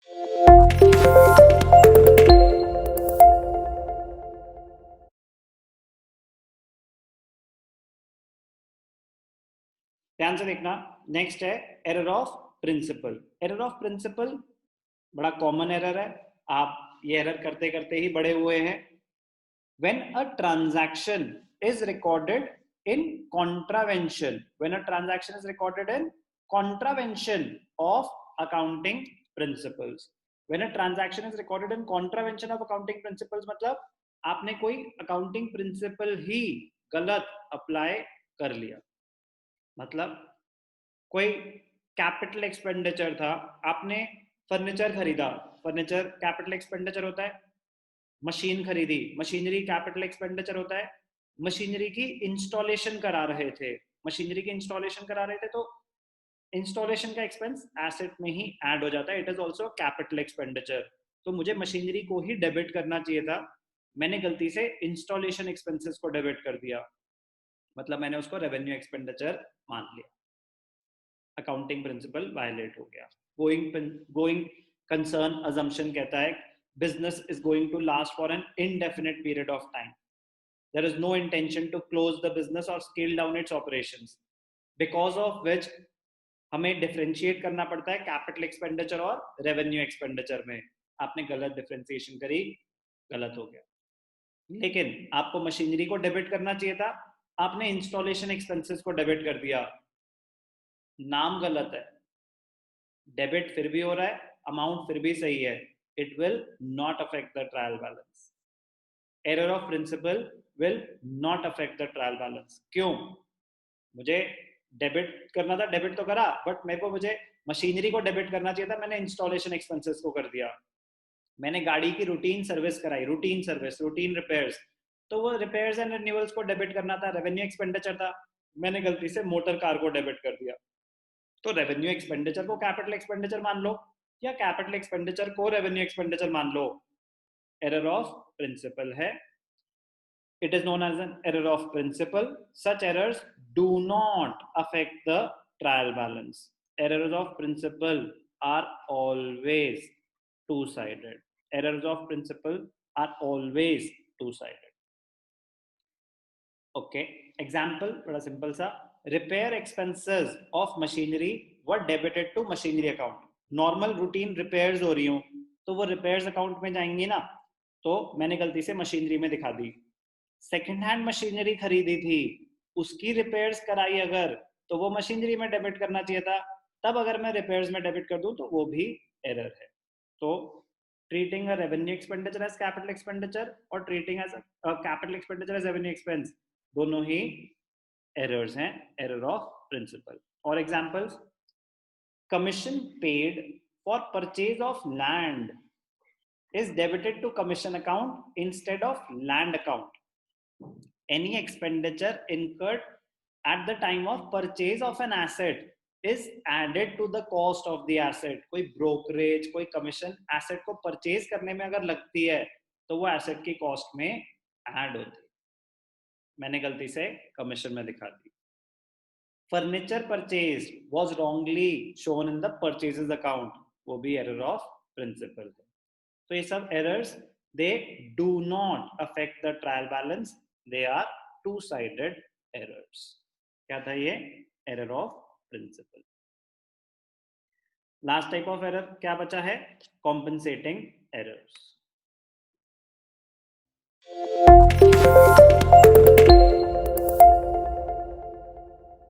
ध्यान से देखना। नेक्स्ट है error of principle. Error of principle बड़ा कॉमन एरर है, आप ये एरर करते करते ही बड़े हुए हैं। when a transaction is recorded in contravention, when a transaction is recorded in contravention of accounting principles, when a transaction is recorded in contravention of accounting principles मतलब आपने कोई अकाउंटिंग प्रिंसिपल ही गलत अप्लाई कर लिया। मतलब कोई कैपिटल एक्सपेंडिचर था, आपने फर्नीचर खरीदा, फर्नीचर कैपिटल एक्सपेंडिचर होता है। मशीन खरीदी, मशीनरी कैपिटल एक्सपेंडिचर होता है। मशीनरी की इंस्टॉलेशन करा रहे थे, मशीनरी की इंस्टॉलेशन करा रहे थे, तो इंस्टॉलेशन का एक्सपेंस एसेट में ही ऐड हो जाता है, it is also capital expenditure. तो मुझे मशीनरी को ही डेबिट करना चाहिए था, मैंने गलती से इंस्टॉलेशन एक्सपेंसेस को डेबिट कर दिया, मतलब मैंने उसको रेवेन्यू एक्सपेंडिचर मान लिया, अकाउंटिंग प्रिंसिपल वायलेट हो गया। गोइंग कंसर्न अजम्पशन कहता है business is going to last for an indefinite period of time. There is no intention to close the business or scale down its operations, because of which हमें differentiate करना पड़ता है capital expenditure और revenue expenditure में। आपने गलत differentiation करी, गलत हो गया। लेकिन आपको मशीनरी को डेबिट करना चाहिए था, आपने इंस्टॉलेशन एक्सपेंसेस को डेबिट कर दिया, नाम गलत है, डेबिट फिर भी हो रहा है, अमाउंट फिर भी सही है, it will not affect the trial balance. Error of principle will not affect the trial balance. क्यों? मुझे डेबिट करना था, डेबिट तो करा, बट मेरे को मुझे मशीनरी को डेबिट करना चाहिए था, मैंने इंस्टॉलेशन एक्सपेंसेस को कर दिया। मैंने गाड़ी की रूटीन सर्विस कराई, रूटीन सर्विस, रूटीन रिपेयर्स, तो वो रिपेयर्स एंड रिन्यूअल्स को डेबिट करना था, रेवेन्यू एक्सपेंडिचर था, मैंने गलती से मोटर कार को डेबिट कर दिया। तो रेवेन्यू एक्सपेंडिचर को कैपिटल एक्सपेंडिचर मान लो, या कैपिटल एक्सपेंडिचर को रेवेन्यू एक्सपेंडिचर मान लो, एरर ऑफ प्रिंसिपल है। It is known as an error of principle. Such errors do not affect the trial balance. Errors of principle are always two-sided. Errors of principle are always two-sided. Okay, example बड़ा simple सा, repair expenses of machinery were debited to machinery account. Normal routine repairs हो रही हूँ, तो वो repairs account में जाएंगी ना, तो मैंने गलती से मशीनरी में दिखा दी। सेकेंड हैंड मशीनरी खरीदी थी, उसकी रिपेयर्स कराई अगर, तो वो मशीनरी में डेबिट करना चाहिए था, तब अगर मैं रिपेयर्स में डेबिट कर दूं तो वो भी एरर है। तो treating a revenue expenditure as capital expenditure और treating as capital expenditure as revenue expense, दोनों ही एरर्स हैं, एरर ऑफ प्रिंसिपल। और examples, commission paid for purchase of land is debited to commission account instead of land account. Any expenditure incurred at the time of purchase of an asset is added to the cost of the asset. कोई brokerage, कोई commission asset को purchase करने में अगर लगती है, तो वो asset की cost में add होती है। मैंने गलती से commission में दिखा दी। Furniture purchased was wrongly shown in the purchases account, वो भी error of principle है। तो ये सब errors, they do not affect the trial balance, they are two-sided errors. क्या था ये? Error of principle. Last type of error क्या बचा है? Compensating errors.